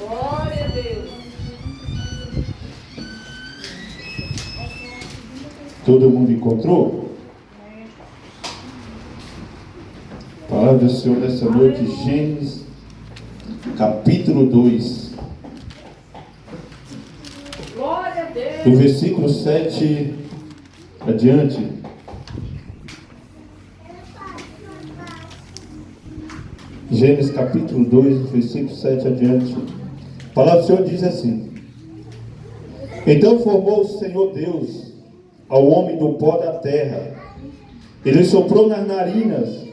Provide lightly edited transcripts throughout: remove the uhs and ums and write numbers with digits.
Glória a Deus. Todo mundo encontrou? A palavra do Senhor nessa noite, Gênesis, capítulo 2. Glória a Deus. Do versículo 7 adiante. Gênesis capítulo 2, do versículo 7 adiante. A palavra do Senhor diz assim: Então formou o Senhor Deus ao homem do pó da terra. Ele soprou nas narinas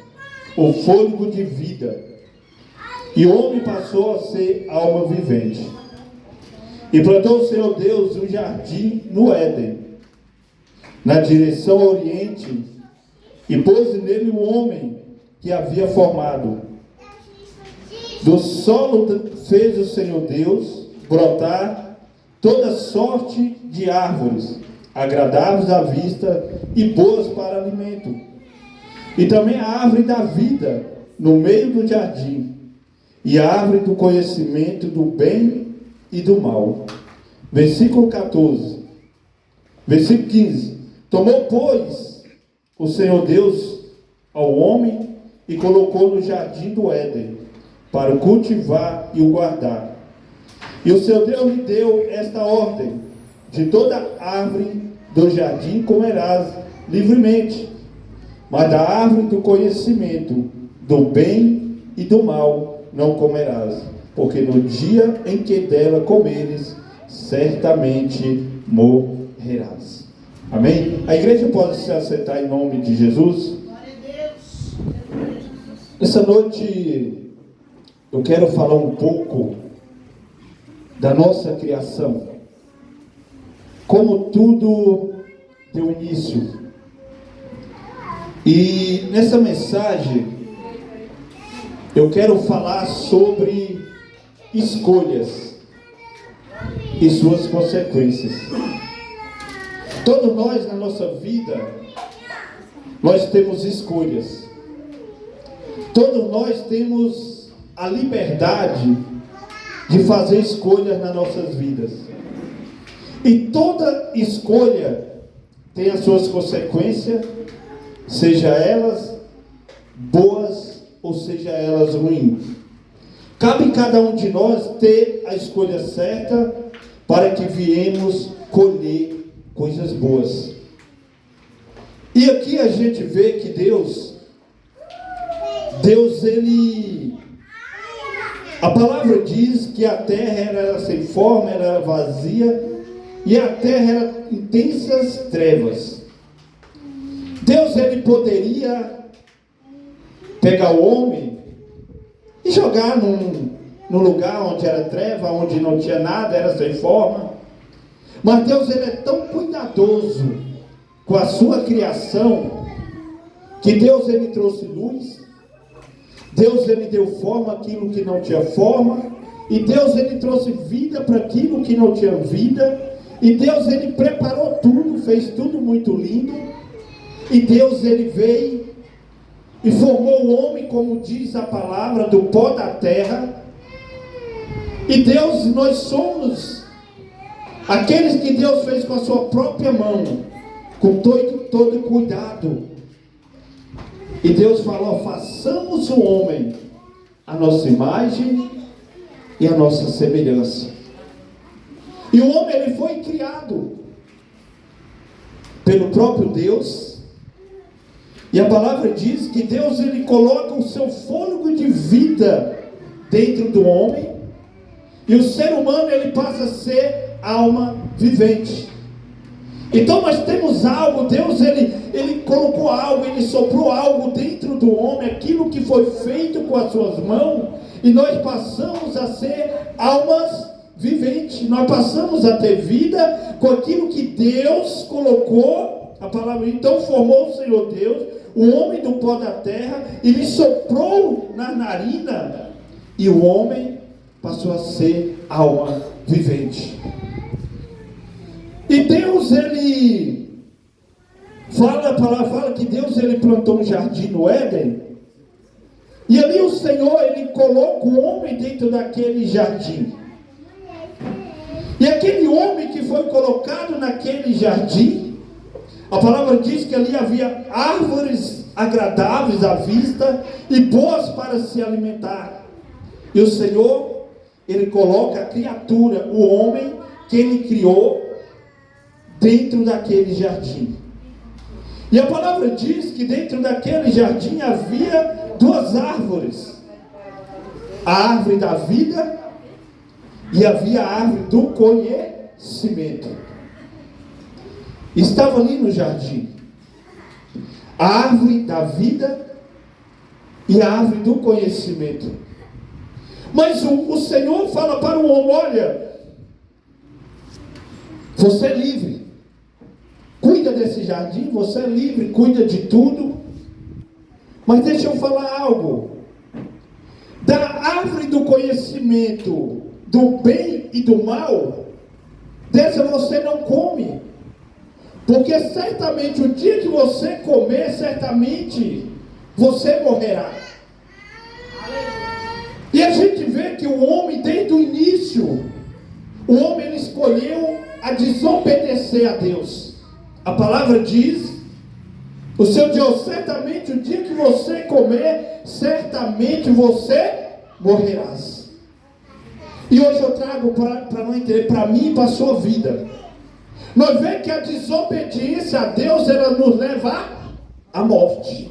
o fôlego de vida, e o homem passou a ser alma vivente. E plantou o Senhor Deus um jardim no Éden, na direção oriente, e pôs nele o homem que havia formado. Do solo fez o Senhor Deus brotar toda sorte de árvores, agradáveis à vista e boas para alimento. E também a árvore da vida no meio do jardim, e a árvore do conhecimento do bem e do mal. Versículo 14. Versículo 15. Tomou, pois, o Senhor Deus ao homem e colocou no jardim do Éden, para o cultivar e o guardar. E o Senhor Deus lhe deu esta ordem: de toda árvore do jardim comerás livremente, mas da árvore do conhecimento do bem e do mal não comerás, porque no dia em que dela comeres, certamente morrerás. Amém? A igreja pode se assentar em nome de Jesus. Essa noite eu quero falar um pouco da nossa criação, como tudo deu início. E nessa mensagem eu quero falar sobre escolhas e suas consequências. Todos nós na nossa vida, nós temos escolhas. Todos nós temos a liberdade de fazer escolhas nas nossas vidas. E toda escolha tem as suas consequências, seja elas boas ou seja elas ruins. Cabe em cada um de nós ter a escolha certa para que viemos colher coisas boas. E aqui a gente vê que Deus a palavra diz que a terra era sem forma, era vazia, e a terra era intensas trevas. Deus, ele poderia pegar o homem e jogar num lugar onde era treva, onde não tinha nada, era sem forma. Mas Deus, ele é tão cuidadoso com a sua criação, que Deus, ele trouxe luz. Deus, ele deu forma àquilo que não tinha forma. E Deus, ele trouxe vida para aquilo que não tinha vida. E Deus, ele preparou tudo, fez tudo muito lindo. E Deus, ele veio e formou o homem, como diz a palavra, do pó da terra. E Deus, nós somos aqueles que Deus fez com a sua própria mão, com todo cuidado. E Deus falou: façamos o homem a nossa imagem e a nossa semelhança. E o homem, ele foi criado pelo próprio Deus. E a palavra diz que Deus, ele coloca o seu fôlego de vida dentro do homem. E o ser humano, ele passa a ser alma vivente. Então nós temos algo, Deus, ele colocou algo, ele soprou algo dentro do homem, aquilo que foi feito com as suas mãos, e nós passamos a ser almas viventes, nós passamos a ter vida com aquilo que Deus colocou, a palavra. Então formou o Senhor Deus, o homem do pó da terra, e lhe soprou na narina, e o homem passou a ser alma vivente. E Deus, ele a palavra fala que Deus, ele plantou um jardim no Éden. E ali o Senhor, ele coloca o homem dentro daquele jardim. E aquele homem que foi colocado naquele jardim, a palavra diz que ali havia árvores agradáveis à vista e boas para se alimentar. E o Senhor, Ele coloca a criatura, o homem que Ele criou, dentro daquele jardim. E a palavra diz que dentro daquele jardim havia duas árvores: a árvore da vida e havia a árvore do conhecimento. Estava ali no jardim a árvore da vida e a árvore do conhecimento. Mas o Senhor fala para o homem: olha, você é livre, cuida desse jardim, você é livre, cuida de tudo. Mas deixa eu falar algo: da árvore do conhecimento do bem e do mal, dessa você não come, porque certamente o dia que você comer, certamente você morrerá. E a gente vê que o homem, desde o início, o homem ele escolheu a desobedecer a Deus. A palavra diz: o Senhor diz, certamente o dia que você comer, certamente você morrerás. E hoje eu trago para não entender, para mim e para a sua vida. Nós vemos que a desobediência a Deus, ela nos leva à morte.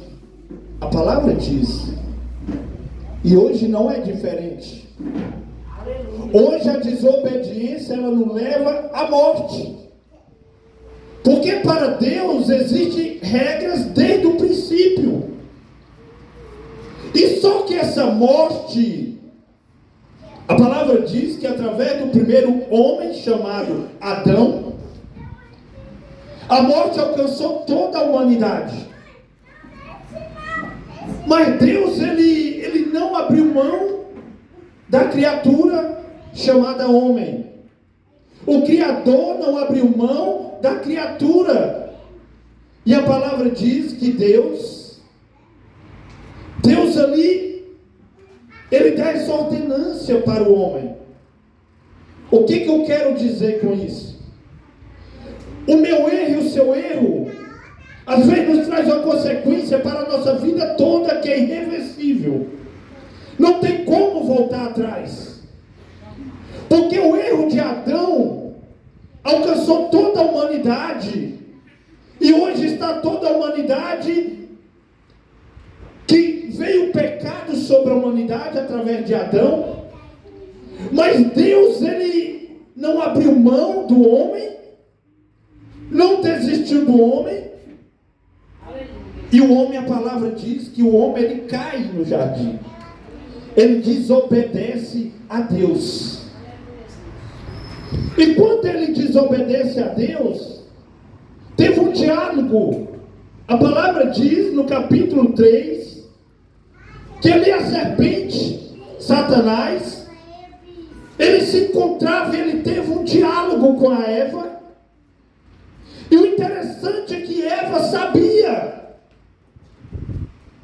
A palavra diz. E hoje não é diferente. Hoje a desobediência, ela nos leva à morte. Porque para Deus existem regras desde o princípio. E só que essa morte, a palavra diz que através do primeiro homem chamado Adão, a morte alcançou toda a humanidade. Mas Deus, ele não abriu mão da criatura chamada homem. O Criador não abriu mão da criatura. E a palavra diz que Deus ali, Ele dá essa ordenância para o homem. O que eu quero dizer com isso? O meu erro e o seu erro, às vezes nos traz uma consequência para a nossa vida toda que é irreversível. Não tem como voltar atrás. Porque o erro de Adão alcançou toda a humanidade. E hoje está toda a humanidade, que veio o pecado sobre a humanidade através de Adão. Mas Deus, Ele não abriu mão do homem, não desistiu do homem. E o homem, a palavra diz que o homem, ele cai no jardim. Ele desobedece a Deus. E quando ele desobedece a Deus, teve um diálogo. A palavra diz no capítulo 3, que ali a serpente, Satanás, ele se encontrava e ele teve um diálogo com a Eva. E o interessante é que Eva sabia.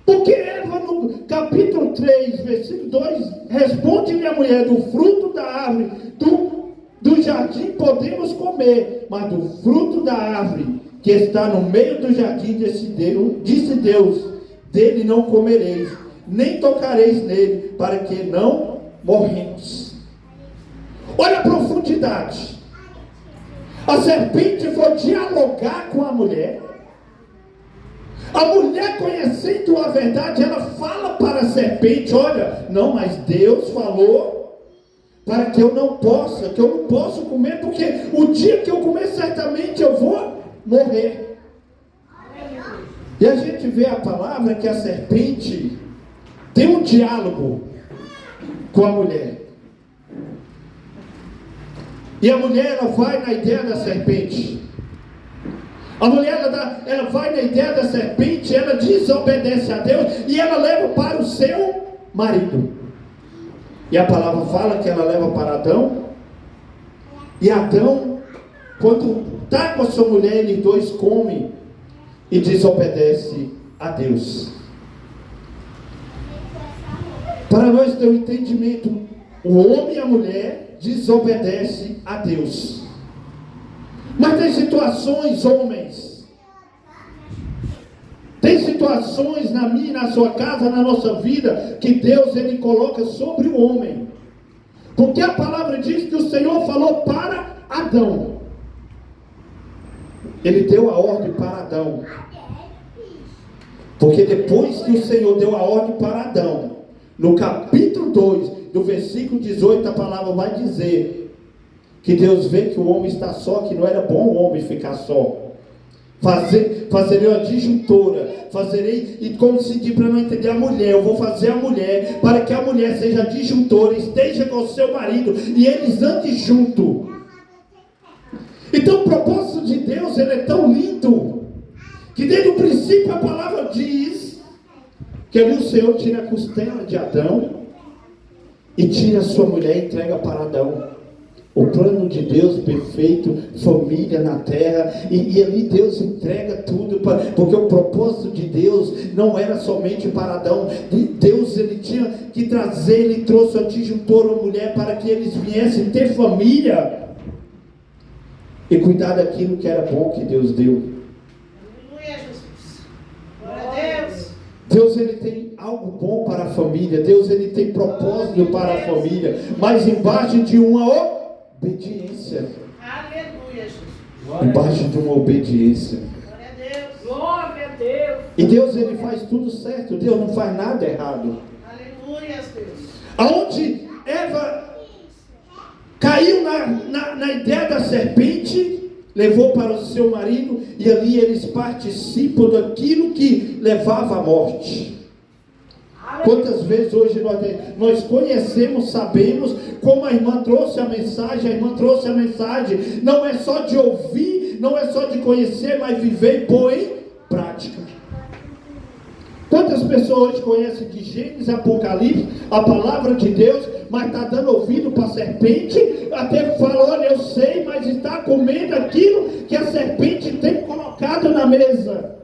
Porque Eva, no capítulo 3, versículo 2, responde-lhe a mulher: do fruto da árvore do jardim podemos comer, mas do fruto da árvore que está no meio do jardim, disse Deus, dele não comereis, nem tocareis nele, para que não morremos. Olha a profundidade. A serpente foi dialogar com a mulher. A mulher, conhecendo a verdade, ela fala para a serpente: olha, não, mas Deus falou para que eu não posso comer, porque o dia que eu comer, certamente eu vou morrer. E a gente vê a palavra que a serpente tem um diálogo com a mulher. E a mulher, ela vai na ideia da serpente. A mulher, ela vai na ideia da serpente, ela desobedece a Deus e ela leva para o seu marido. E a palavra fala que ela leva para Adão. E Adão, quando está com a sua mulher, eles dois comem e desobedecem a Deus. Para nós ter um entendimento, O homem e a mulher desobedecem a Deus. Mas tem situações, homens, tem situações na minha, na sua casa, na nossa vida, que Deus ele coloca sobre o homem. Porque a palavra diz que o Senhor falou para Adão. Ele deu a ordem para Adão. Porque depois que o Senhor deu a ordem para Adão, no capítulo 2, do versículo 18, a palavra vai dizer que Deus vê que o homem está só, que não era bom o homem ficar só. Fazerei uma disjuntora, e como se diz para não entender a mulher, eu vou fazer a mulher, para que a mulher seja disjuntora, esteja com o seu marido, e eles andem junto. Então o propósito de Deus, ele é tão lindo, que desde o princípio a palavra diz, que ali o Senhor tira a costela de Adão, e tira a sua mulher e entrega para Adão. O plano de Deus perfeito, família na terra, e ali Deus entrega tudo, porque o propósito de Deus não era somente para Adão. Deus ele tinha que trazer, ele trouxe a disjuntora, a mulher, para que eles viessem ter família e cuidar daquilo que era bom que Deus deu. Aleluia, Jesus. Glória a Deus. Deus ele tem algo bom para a família, Deus ele tem propósito para a família, mas embaixo de uma obediência. Aleluia, Jesus. Embaixo de uma obediência. Glória a Deus. Glória a Deus. E Deus ele faz tudo certo, Deus não faz nada errado. Aleluia, Deus. Aonde Eva caiu na ideia da serpente, levou para o seu marido, e ali eles participam daquilo que levava à morte. Quantas vezes hoje nós conhecemos, sabemos, como a irmã trouxe a mensagem, não é só de ouvir, não é só de conhecer, mas viver e pôr em prática. Quantas pessoas hoje conhecem de Gênesis, Apocalipse, a palavra de Deus, mas está dando ouvido para a serpente, até fala, olha, eu sei, mas está comendo aquilo que a serpente tem colocado na mesa.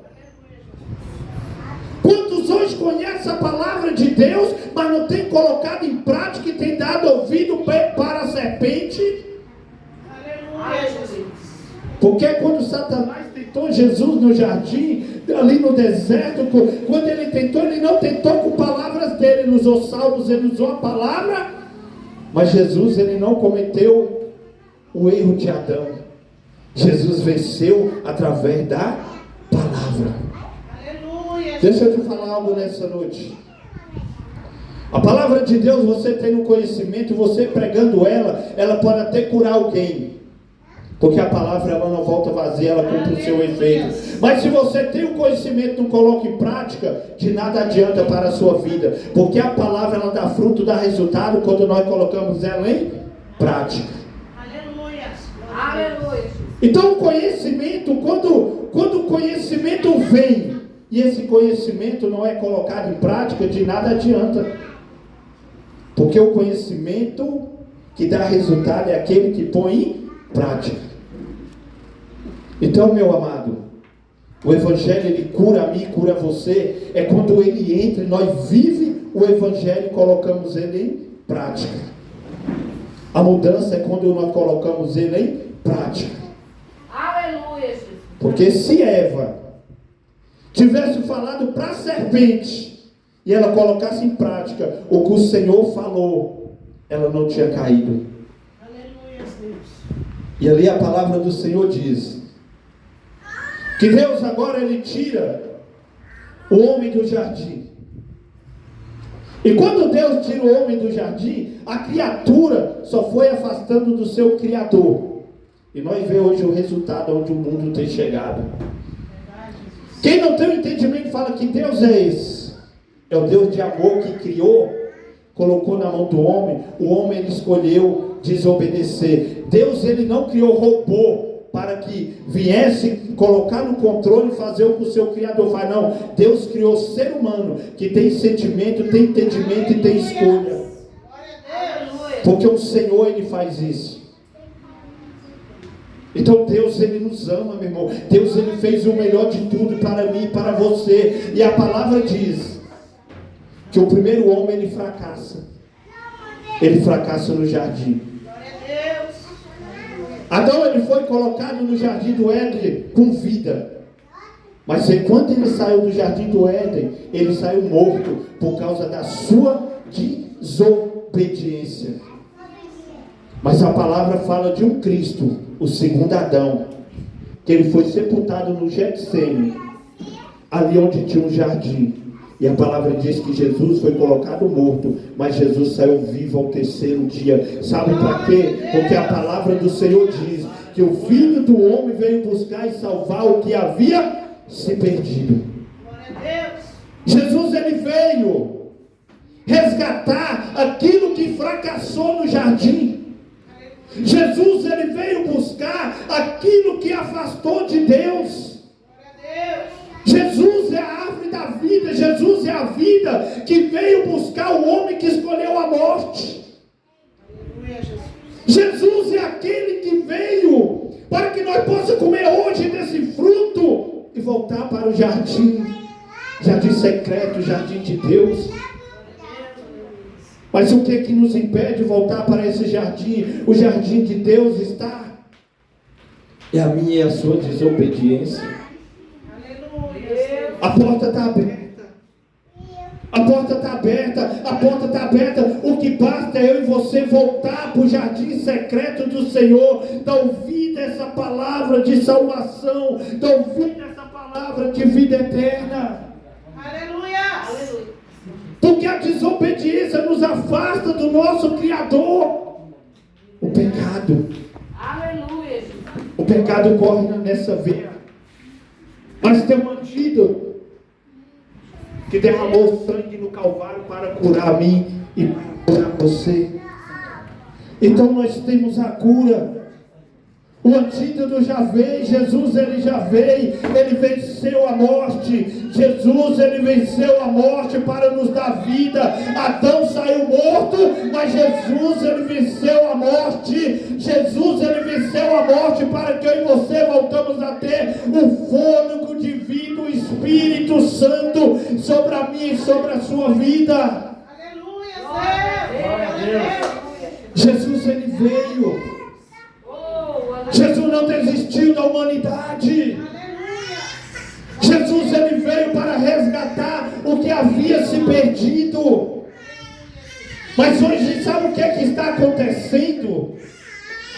Quantos hoje conhecem a palavra de Deus, mas não tem colocado em prática e tem dado ouvido para a serpente? Aleluia, Jesus. Porque quando Satanás tentou Jesus no jardim, ali no deserto, quando ele tentou, ele não tentou com palavras dele, ele usou salmos, ele usou a palavra, mas Jesus ele não cometeu o erro de Adão. Jesus venceu através da palavra. Deixa eu te falar algo nessa noite. A palavra de Deus, você tem no conhecimento, você pregando ela pode até curar alguém. Porque a palavra ela não volta vazia, ela cumpre o seu efeito. Mas se você tem o conhecimento e não coloca em prática, de nada adianta para a sua vida. Porque a palavra ela dá fruto, dá resultado quando nós colocamos ela em prática. Aleluia. Aleluia. Então o conhecimento, quando o conhecimento vem, e esse conhecimento não é colocado em prática, de nada adianta. Porque o conhecimento que dá resultado é aquele que põe em prática. Então, meu amado, o Evangelho ele cura a mim, cura você. É quando ele entra e nós vivemos o Evangelho e colocamos ele em prática. A mudança é quando nós colocamos ele em prática. Aleluia, Jesus. Porque se Eva tivesse falado para a serpente e ela colocasse em prática o que o Senhor falou, ela não tinha caído. Aleluia, Deus. E ali a palavra do Senhor diz que Deus agora ele tira o homem do jardim. E quando Deus tira o homem do jardim, a criatura só foi afastando do seu Criador. E nós vemos hoje o resultado onde o mundo tem chegado. Quem não tem o entendimento fala que Deus é esse. É o Deus de amor que criou, colocou na mão do homem. O homem ele escolheu desobedecer. Deus ele não criou robô para que viesse colocar no controle e fazer o que o seu Criador faz. Não, Deus criou ser humano que tem sentimento, tem entendimento e tem escolha. Porque o Senhor ele faz isso. Então Deus ele nos ama, meu irmão. Deus ele fez o melhor de tudo para mim e para você. E a palavra diz que o primeiro homem ele fracassa. ele fracassa no jardim. Glória a Deus. Adão, ele foi colocado no jardim do Éden com vida. Mas quando ele saiu do jardim do Éden, ele saiu morto por causa da sua desobediência. Mas a palavra fala de um Cristo, o segundo Adão, que ele foi sepultado no Getsêmani, ali onde tinha um jardim. E a palavra diz que Jesus foi colocado morto, mas Jesus saiu vivo ao terceiro dia. Sabe para quê? Porque a palavra do Senhor diz que o Filho do Homem veio buscar e salvar o que havia se perdido. Glória a Deus. Jesus, ele veio resgatar aquilo que fracassou no jardim. Jesus, ele veio buscar aquilo que afastou de Deus. Glória a Deus. Jesus é a árvore da vida. Jesus é a vida que veio buscar o homem que escolheu a morte. Aleluia, Jesus. Jesus é aquele que veio para que nós possamos comer hoje desse fruto e voltar para o jardim, jardim secreto, jardim de Deus. Mas o que é que nos impede de voltar para esse jardim? O jardim de Deus está. É a minha e a sua desobediência. Aleluia. A porta está aberta. A porta está aberta. A porta está aberta. O que basta é eu e você voltar para o jardim secreto do Senhor. Dar ouvido a essa palavra de salvação. Dar ouvido a essa palavra de vida eterna. Aleluia. Porque a desobediência nos afasta do nosso Criador. O pecado. Aleluia. O pecado corre nessa veia. Mas tem um antídoto que derramou sangue no Calvário para curar a mim e curar você. Então nós temos a cura. O antídoto já veio. Jesus, ele já veio. Ele venceu a morte. Jesus, ele venceu a morte para nos dar vida. Adão saiu morto, mas Jesus, ele venceu a morte. Jesus, ele venceu a morte para que eu e você voltamos a ter o fôlego divino, o Espírito Santo sobre a minha e sobre a sua vida. Aleluia. Jesus, ele veio. Jesus não desistiu da humanidade. Jesus, ele veio para resgatar o que havia se perdido. Mas hoje, sabe o que é que está acontecendo?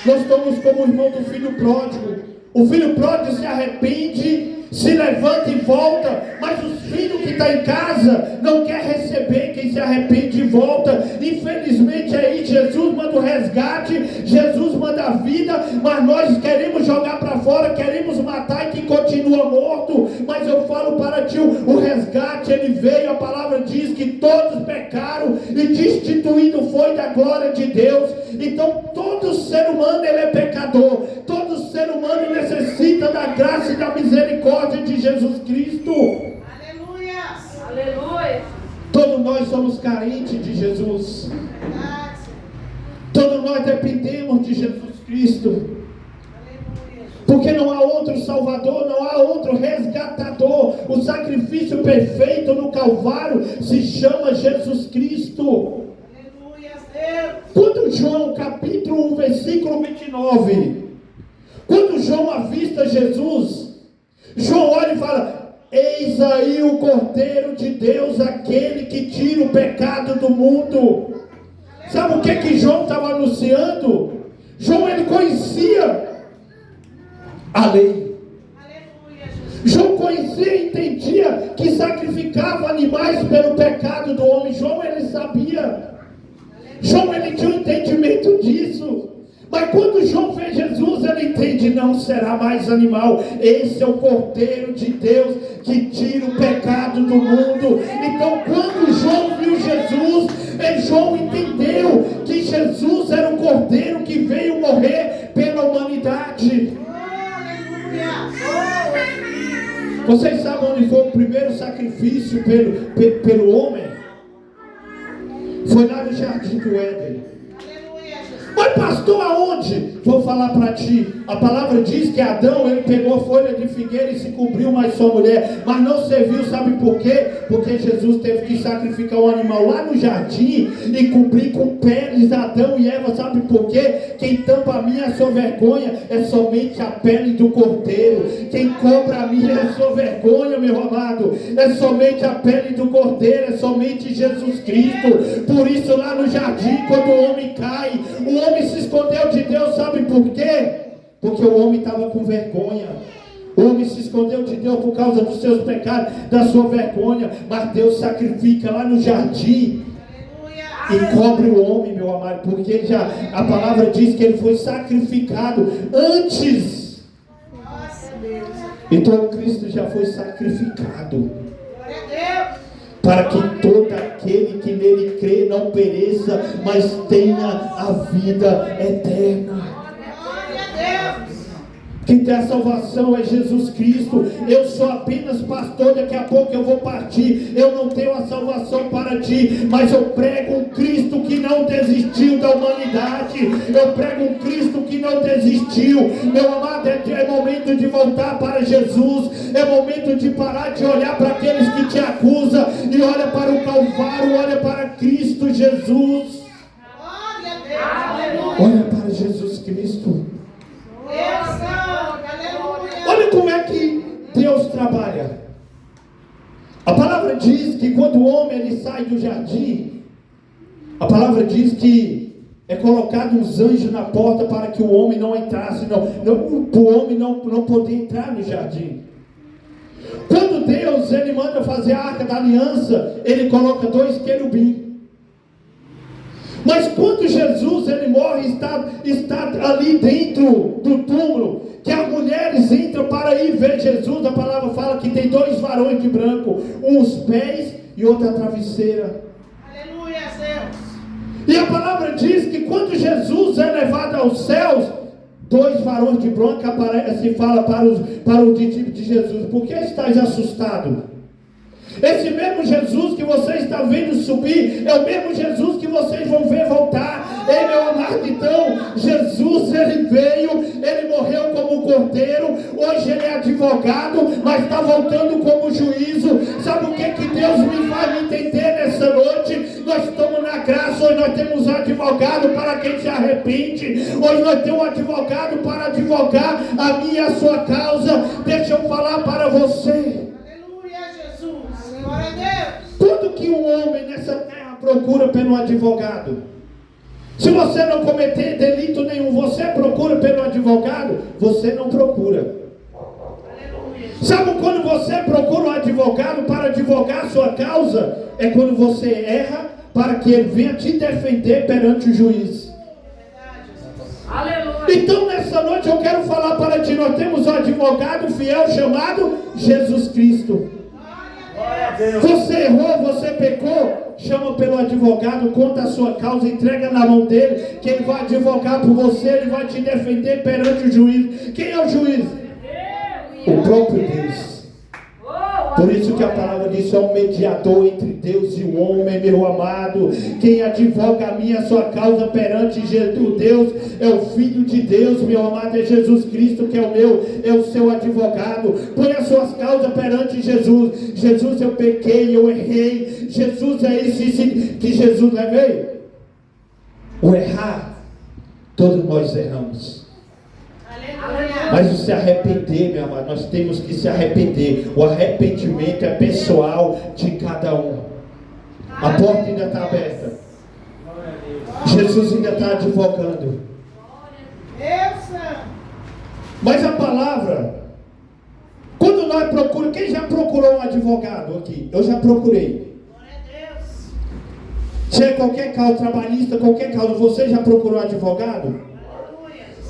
Nós estamos como o irmão do filho pródigo. O filho pródigo se arrepende, se levanta e volta, mas os filhos que estão em casa não quer receber quem se arrepende e volta. Infelizmente aí Jesus manda o resgate, Jesus manda a vida, mas nós queremos jogar para fora, queremos matar e que continua morto. Mas eu falo para ti, o resgate ele veio. A palavra diz que todos pecaram e destituído foi da glória de Deus. Então todo ser humano ele é pecador, todo ser humano necessita da graça e da misericórdia de Jesus Cristo. Aleluia. Aleluia. Todos nós somos carentes de Jesus. Todos nós dependemos de Jesus Cristo. Porque não há outro Salvador, não há outro resgatador. O sacrifício perfeito no Calvário se chama Jesus Cristo. Aleluia, Deus. Quando João capítulo 1, versículo 29, quando João avista Jesus, João olha e fala: eis aí o Cordeiro de Deus, aquele que tira o pecado do mundo. Sabe o que João estava anunciando? João, ele conhecia a lei. João conhecia e entendia que sacrificava animais pelo pecado do homem. João, ele sabia. João, ele tinha um entendimento disso. Mas quando João vê Jesus, ele entende: não será mais animal. Esse é o Cordeiro de Deus que tira o pecado do mundo. Então quando João viu Jesus, João entendeu que Jesus era o Cordeiro que veio morrer pela humanidade. Vocês sabem onde foi o primeiro sacrifício pelo homem? Foi lá no jardim do Éden. Mas Mas pastor, aonde? Vou falar para ti. A palavra diz que Adão, ele pegou a folha de figueira e se cobriu mais sua mulher, mas não serviu, sabe por quê? Porque Jesus teve que sacrificar um animal lá no jardim e cobrir com peles Adão e Eva, sabe por quê? Quem tampa a minha a sua vergonha é somente a pele do cordeiro. Quem cobre a minha a sua vergonha, meu amado, é somente a pele do cordeiro, é somente Jesus Cristo. Por isso lá no jardim, quando o homem cai, o homem se escondeu de Deus, sabe por quê? Porque o homem estava com vergonha. O homem se escondeu de Deus por causa dos seus pecados, da sua vergonha. Mas Deus sacrifica lá no jardim e cobre o homem, meu amado, porque já a palavra diz que ele foi sacrificado antes. Então Cristo já foi sacrificado para que todo aquele que nele crê não pereça, mas tenha a vida eterna. Quem tem a salvação é Jesus Cristo. Eu sou apenas pastor, daqui a pouco eu vou partir. Eu não tenho a salvação para ti, mas eu prego um Cristo que não desistiu da humanidade. Eu prego um Cristo que não desistiu. Meu amado, é momento de voltar para Jesus. É momento de parar de olhar para aqueles que te acusam e olha para o Calvário, olha para Cristo Jesus. Olha para Jesus Cristo. Olha como é que Deus trabalha. A palavra diz que quando o homem ele sai do jardim, a palavra diz que é colocado uns anjos na porta para que o homem não entrasse, para o homem não poder entrar no jardim. Quando Deus ele manda fazer a arca da aliança, ele coloca 2 querubins. Mas quando Jesus ele morre, está ali dentro do túmulo, que as mulheres entram para ir ver Jesus, a palavra fala que tem 2 varões de branco, um os pés e outro a travesseira. Aleluia, Deus. E a palavra diz que quando Jesus é levado aos céus, 2 varões de branco aparecem e falam para os discípulos de Jesus: por que estáis assustados? Esse mesmo Jesus que você está vendo subir é o mesmo Jesus que vocês vão ver voltar. Ei, meu amado, então Jesus ele veio, ele morreu como cordeiro, hoje ele é advogado, mas está voltando como juízo. Sabe o que Deus me faz me entender nessa noite? Nós estamos na graça, hoje nós temos um advogado para quem se arrepende, hoje nós temos um advogado para advogar a minha e a sua causa. Deixa eu falar para você. Tudo que um homem nessa terra procura pelo advogado. Se você não cometer delito nenhum, você procura pelo advogado? Você não procura. Sabe quando você procura um advogado para advogar a sua causa? É quando você erra para que ele venha te defender perante o juiz. Aleluia. Então nessa noite eu quero falar para ti, nós temos um advogado fiel chamado Jesus Cristo. Você errou, você pecou, chama pelo advogado, conta a sua causa, entrega na mão dele, que ele vai advogar por você, ele vai te defender perante o juiz. Quem é o juiz? O próprio Deus. Por isso que a palavra diz: é um mediador entre Deus e o homem, meu amado. Quem advoga a minha, a sua causa perante Deus é o Filho de Deus, meu amado, é Jesus Cristo que é o seu advogado. Põe as suas causas perante Jesus. Jesus, eu pequei, eu errei. Jesus é isso que Jesus levei. O errar, todos nós erramos. Mas o se arrepender, meu amado, nós temos que se arrepender. O arrependimento é pessoal de cada um. A porta ainda está aberta. Jesus ainda está advogando. Mas a palavra, quando nós procuramos, quem já procurou um advogado aqui? Eu já procurei. Se é qualquer causa trabalhista, qualquer causa, você já procurou um advogado?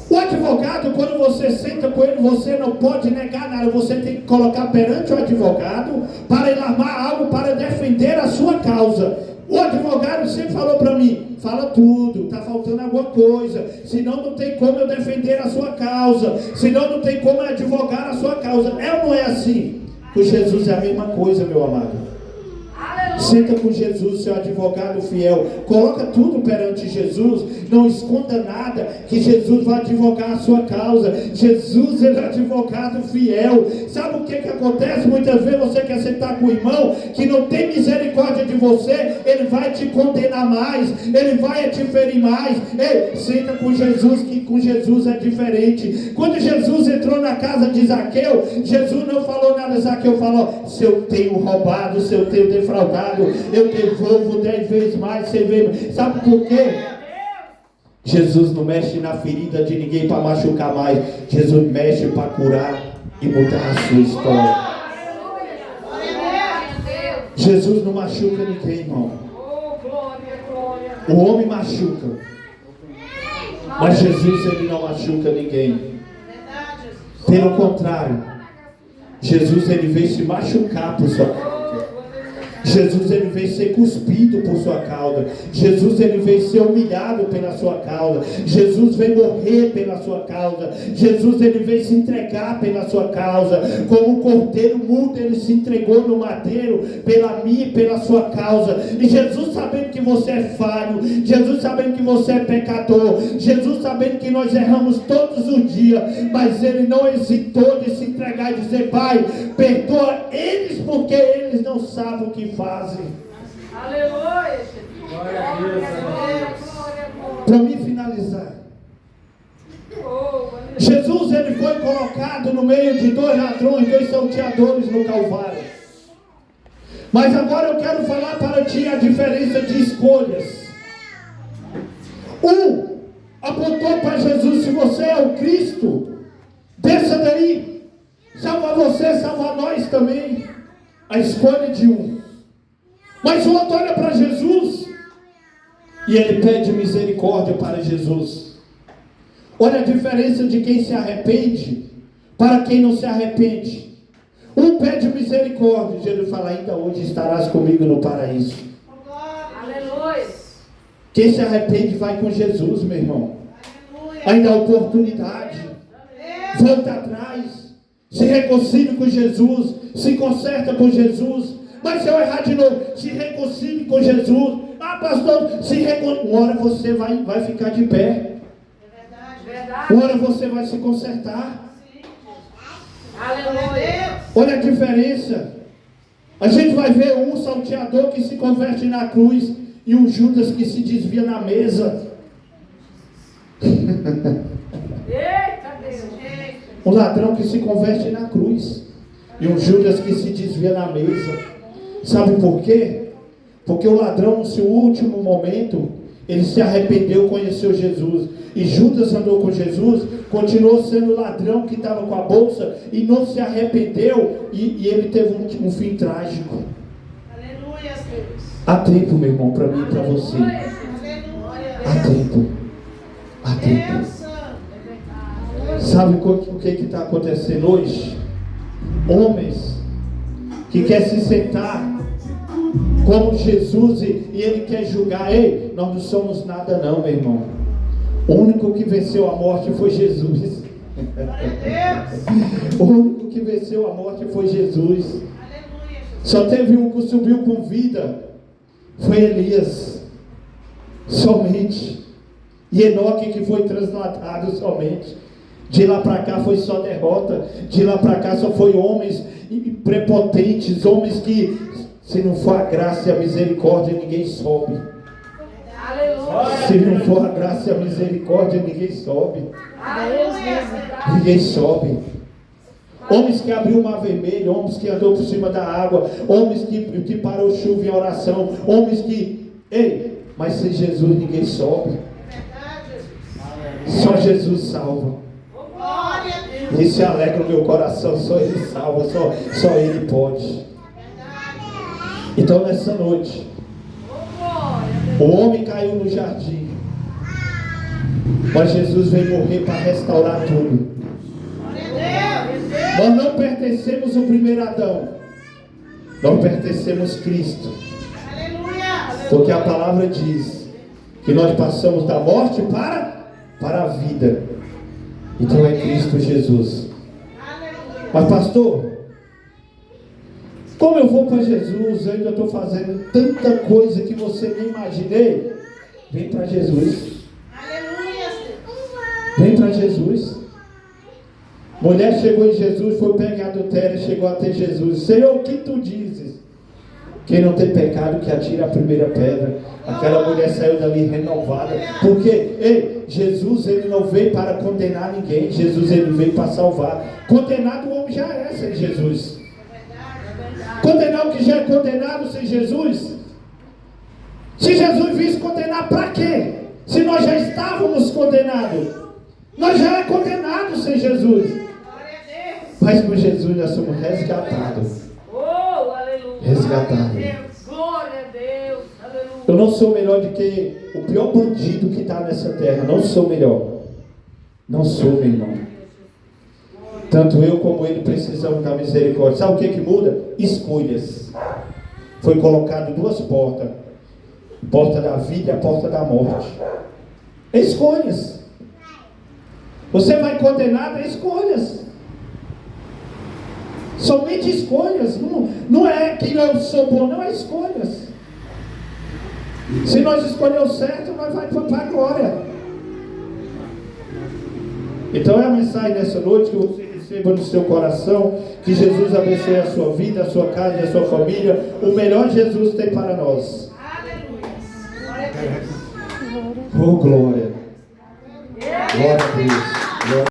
O advogado, quando você senta com ele, você não pode negar nada. Você tem que colocar perante o advogado para ele armar algo para defender a sua causa. O advogado sempre falou para mim: fala tudo, está faltando alguma coisa, senão não tem como eu defender a sua causa, senão não tem como eu advogar a sua causa. É ou não é assim? Com Jesus é a mesma coisa, meu amado. Senta com Jesus, seu advogado fiel. Coloca tudo perante Jesus. Não esconda nada, que Jesus vai advogar a sua causa. Jesus, ele é advogado fiel. Sabe o que acontece? Muitas vezes você quer sentar com o irmão que não tem misericórdia de você. Ele vai te condenar mais. Ele vai te ferir mais. Ei, senta com Jesus, que com Jesus é diferente. Quando Jesus entrou na casa de Zaqueu, Jesus não falou nada. Zaqueu falou: se eu tenho roubado, se eu tenho defraudado, eu devolvo 10 vezes mais. Você vê. Sabe por quê? Jesus não mexe na ferida de ninguém para machucar mais. Jesus mexe para curar e mudar a sua história. Jesus não machuca ninguém, irmão. O homem machuca, mas Jesus, ele não machuca ninguém. Pelo contrário, Jesus, ele veio se machucar por sua causa. Jesus, ele veio ser cuspido por sua causa. Jesus, ele veio ser humilhado pela sua causa. Jesus veio morrer pela sua causa. Jesus, ele veio se entregar pela sua causa. Como um cordeiro mudo, ele se entregou no madeiro pela minha e pela sua causa. E Jesus, sabendo que você é falho, Jesus, sabendo que você é pecador, Jesus, sabendo que nós erramos todos os dias, mas ele não hesitou de se entregar e dizer: Pai, perdoa eles, porque eles não sabem o que fazem. Aleluia. Glória a Deus. Para me finalizar, Jesus, ele foi colocado no meio de 2 ladrões, 2 salteadores no Calvário. Mas agora eu quero falar para ti a diferença de escolhas. Um apontou para Jesus: se você é o Cristo, desça daí, salva você, salva nós também. A escolha de um. Mas o outro olha para Jesus e ele pede misericórdia para Jesus. Olha a diferença de quem se arrepende para quem não se arrepende. Um pede misericórdia, Jesus fala: ainda hoje estarás comigo no paraíso. Aleluia. Quem se arrepende vai com Jesus, meu irmão. Ainda há oportunidade. Volta atrás, se reconcilie com Jesus, se conserta com Jesus. Mas se eu errar de novo, se reconcilie com Jesus. Ah, pastor, se reconcilie. Uma hora você vai ficar de pé. Uma hora você vai se consertar. Aleluia. Olha a diferença. A gente vai ver um salteador que se converte na cruz e um Judas que se desvia na mesa. Eita Deus. Um ladrão que se converte na cruz e um Judas que se desvia na mesa. Sabe por quê? Porque o ladrão, no seu último momento, ele se arrependeu, conheceu Jesus. E Judas andou com Jesus, continuou sendo o ladrão que estava com a bolsa e não se arrependeu, e ele teve um fim trágico. Aleluia, Deus. Há tempo, meu irmão, para mim e para você. Aleluia. Há tempo. Há tempo. Deus Santo. Sabe o que está acontecendo hoje? Homens que quer se sentar como Jesus e ele quer julgar. Ei, nós não somos nada não, meu irmão. O único que venceu a morte foi Jesus. O único que venceu a morte foi Jesus. Só teve um que subiu com vida, foi Elias, somente. E Enoque, que foi translatado somente. De lá para cá foi só derrota. De lá para cá só foi homens prepotentes, homens que, se não for a graça e a misericórdia, ninguém sobe. Aleluia. Se não for a graça e a misericórdia, ninguém sobe. Aleluia. Ninguém sobe. Homens que abriu o mar vermelho, homens que andou por cima da água, homens que parou chuva em oração, homens que... Ei, mas sem Jesus ninguém sobe. Só Jesus salva. E se alegra o meu coração, só Ele salva, só Ele pode. Então nessa noite, o homem caiu no jardim, mas Jesus veio morrer para restaurar tudo. Nós não pertencemos ao primeiro Adão, nós pertencemos a Cristo. Porque a palavra diz que nós passamos da morte para a vida. Então é Cristo Jesus. Mas pastor, Como eu vou para Jesus, eu ainda estou fazendo tanta coisa que você nem imaginei. Vem para Jesus. Aleluia, Deus. Vem para Jesus. Mulher chegou em Jesus, foi pega em adultério, chegou até Jesus. Senhor, o que tu dizes? Quem não tem pecado, que atire a primeira pedra. Aquela mulher saiu dali renovada. Porque, ei, Jesus, ele não veio para condenar ninguém. Jesus, ele veio para salvar. Condenado o homem já é sem Jesus. Condenar o que já é condenado sem Jesus? Se Jesus visse condenar, para quê? Se nós já estávamos condenados. Nós já é condenado sem Jesus. Glória a Deus. Mas com Jesus nós somos resgatados. Oh, aleluia. Resgatados. Glória a Deus. Aleluia. Eu não sou melhor do que o pior bandido que está nessa terra. Não sou melhor. Não sou, meu irmão. Tanto eu como ele precisamos da misericórdia. Sabe o que muda? Escolhas. Foi colocado duas portas. A porta da vida e a porta da morte. Escolhas. Você vai condenado a escolhas. Somente escolhas. Não é que eu sou bom, não, é escolhas. Se nós escolhermos certo, nós vamos para a glória. Então é a mensagem dessa noite que você receba no seu coração, que Jesus abençoe a sua vida, a sua casa e a sua família. O melhor Jesus tem para nós. Aleluia. Glória a Deus. Oh, glória. Glória a Deus. Glória.